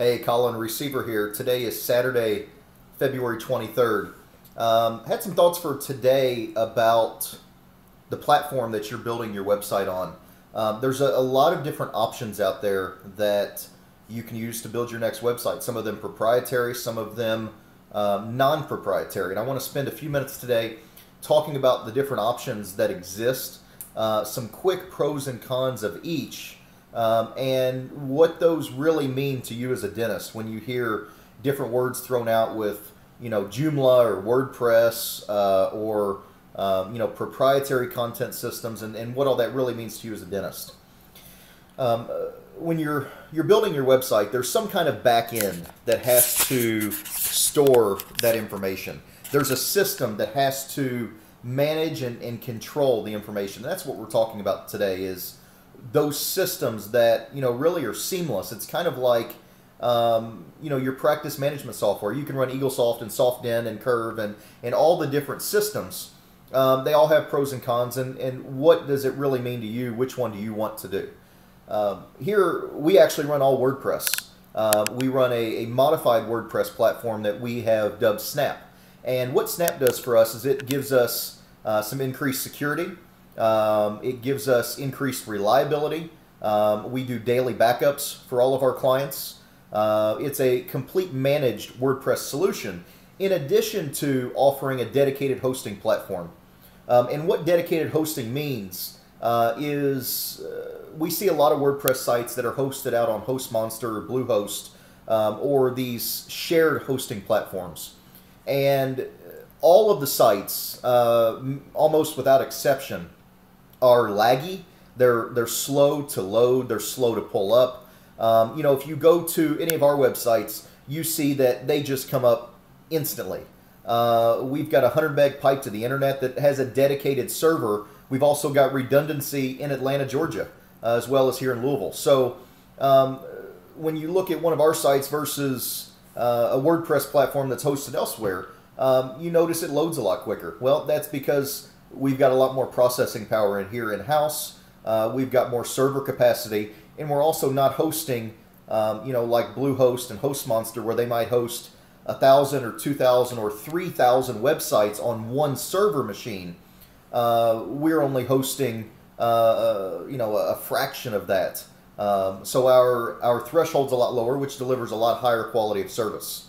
Hey, Colin, receiver here. Today is Saturday, February 23rd. Had some thoughts for today about the platform that you're building your website on. There's a lot of different options out there that you can use to build your next website. Some of them proprietary, some of them non-proprietary. And I want to spend a few minutes today talking about the different options that exist, some quick pros and cons of each, and what those really mean to you as a dentist when you hear different words thrown out with, Joomla or WordPress or proprietary content systems, and what all that really means to you as a dentist. When you're building your website, there's some kind of back end that has to store that information. There's a system that has to manage and control the information. That's what we're talking about today, is those systems that really are seamless. It's kind of like your practice management software. You can run Eaglesoft and SoftDen and Curve and all the different systems. They all have pros and cons, and what does it really mean to you? Which one do you want to do? Here we actually run all WordPress. We run a modified WordPress platform that we have dubbed Snap. And what Snap does for us is it gives us some increased security. It gives us increased reliability. We do daily backups for all of our clients. It's a complete managed WordPress solution in addition to offering a dedicated hosting platform. And what dedicated hosting means is we see a lot of WordPress sites that are hosted out on HostMonster or Bluehost or these shared hosting platforms. And all of the sites, almost without exception, are laggy. They're slow to load. They're slow to pull up. If you go to any of our websites, you see that they just come up instantly. We've got a 100 meg pipe to the internet that has a dedicated server. We've also got redundancy in Atlanta, Georgia, as well as here in Louisville. So when you look at one of our sites versus a WordPress platform that's hosted elsewhere, you notice it loads a lot quicker. Well, that's because we've got a lot more processing power in here in-house. We've got more server capacity, and we're also not hosting, like Bluehost and HostMonster, where they might host 1,000 or 2,000 or 3,000 websites on one server machine. We're only hosting, a fraction of that. So our threshold's a lot lower, which delivers a lot higher quality of service.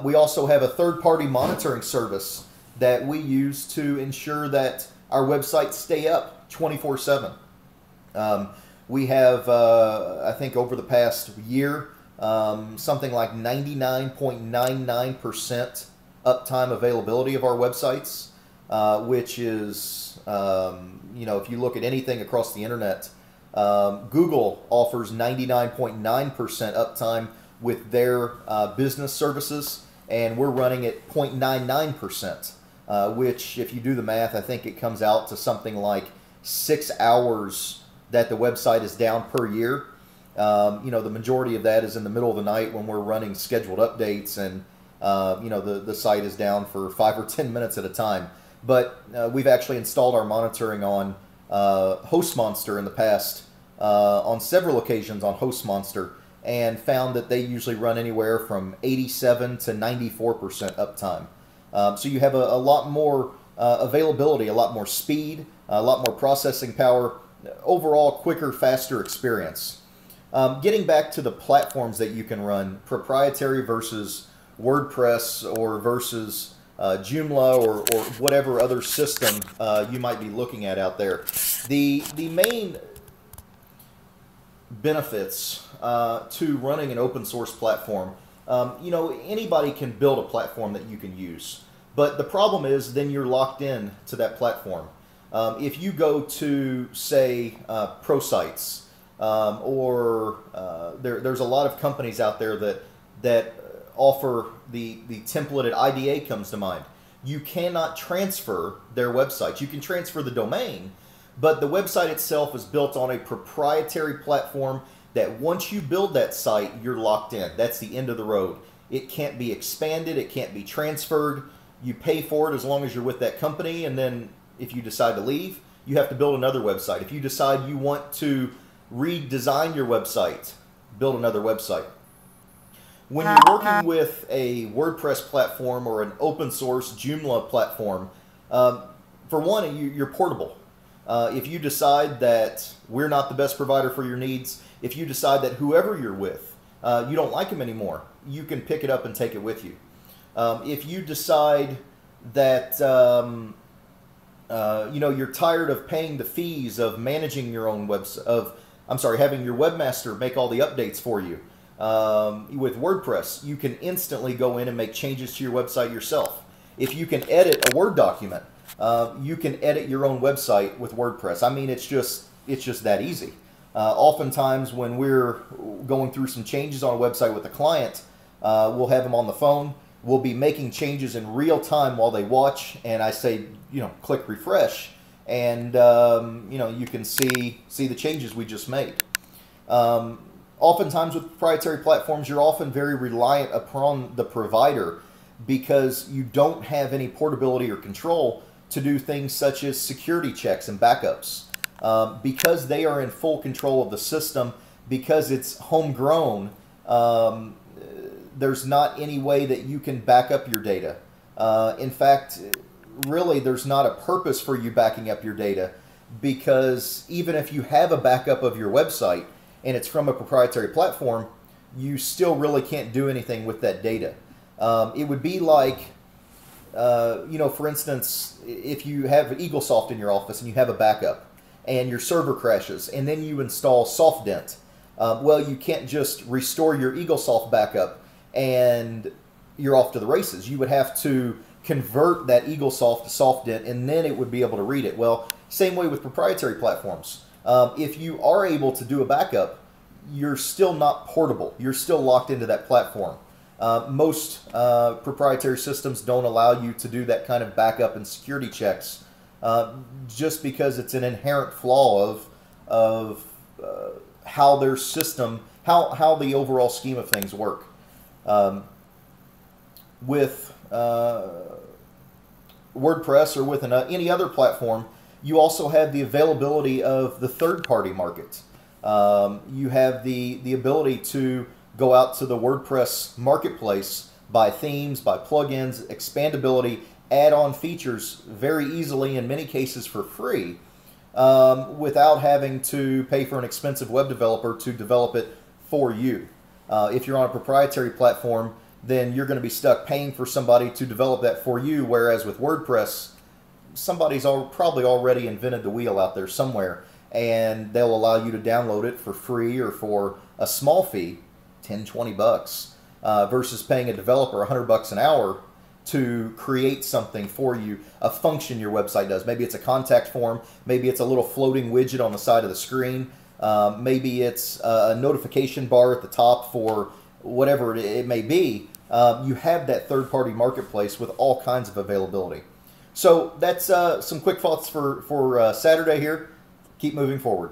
We also have a third-party monitoring service that we use to ensure that our websites stay up 24/7. We have, I think over the past year, something like 99.99% uptime availability of our websites, which is, if you look at anything across the internet, Google offers 99.9% uptime with their business services, and we're running at 0.99%, which, if you do the math, I think it comes out to something like 6 hours that the website is down per year. The majority of that is in the middle of the night when we're running scheduled updates, and the site is down for 5 or 10 minutes at a time. But we've actually installed our monitoring on HostMonster in the past, on several occasions on HostMonster, and found that they usually run anywhere from 87 to 94% uptime. So you have a lot more availability, a lot more speed, a lot more processing power, overall quicker, faster experience. Getting back to the platforms that you can run, proprietary versus WordPress or versus Joomla or whatever other system you might be looking at out there. The main benefits to running an open source platform, anybody can build a platform that you can use. But the problem is then you're locked in to that platform. If you go to, say, ProSites, there's a lot of companies out there that offer the templated IDA comes to mind. You cannot transfer their websites. You can transfer the domain, but the website itself is built on a proprietary platform that once you build that site, you're locked in. That's the end of the road. It can't be expanded. It can't be transferred. You pay for it as long as you're with that company, and then if you decide to leave, you have to build another website. If you decide you want to redesign your website, build another website. When you're working with a WordPress platform or an open source Joomla platform, for one, you're portable. If you decide that we're not the best provider for your needs, if you decide that whoever you're with, you don't like them anymore, you can pick it up and take it with you. If you decide that you're tired of paying the fees of managing your own website, having your webmaster make all the updates for you, with WordPress, you can instantly go in and make changes to your website yourself. If you can edit a Word document, you can edit your own website with WordPress. I mean, it's just that easy. Oftentimes, when we're going through some changes on a website with a client, we'll have them on the phone. We'll be making changes in real time while they watch, and I say, click refresh, and you can see the changes we just made. Oftentimes with proprietary platforms, you're often very reliant upon the provider because you don't have any portability or control to do things such as security checks and backups. Because they are in full control of the system, because it's homegrown, there's not any way that you can back up your data. In fact, really, there's not a purpose for you backing up your data, because even if you have a backup of your website and it's from a proprietary platform, you still really can't do anything with that data. It would be like, for instance, if you have Eaglesoft in your office and you have a backup and your server crashes and then you install SoftDent, well, you can't just restore your Eaglesoft backup and you're off to the races. You would have to convert that Eaglesoft to SoftDent, and then it would be able to read it. Well, same way with proprietary platforms. If you are able to do a backup, you're still not portable. You're still locked into that platform. Most proprietary systems don't allow you to do that kind of backup and security checks, just because it's an inherent flaw of how their system, how the overall scheme of things work. With WordPress or with any other platform, you also have the availability of the third-party market. You have the ability to go out to the WordPress marketplace, buy themes, buy plugins, expandability, add-on features very easily, in many cases for free, without having to pay for an expensive web developer to develop it for you. If you're on a proprietary platform, then you're going to be stuck paying for somebody to develop that for you, whereas with WordPress, somebody's probably already invented the wheel out there somewhere, and they'll allow you to download it for free or for a small fee, 10, 20 bucks, versus paying a developer $100 an hour to create something for you, a function your website does. Maybe it's a contact form, maybe it's a little floating widget on the side of the screen, maybe it's a notification bar at the top for whatever it may be. You have that third-party marketplace with all kinds of availability. So that's some quick thoughts for Saturday here. Keep moving forward.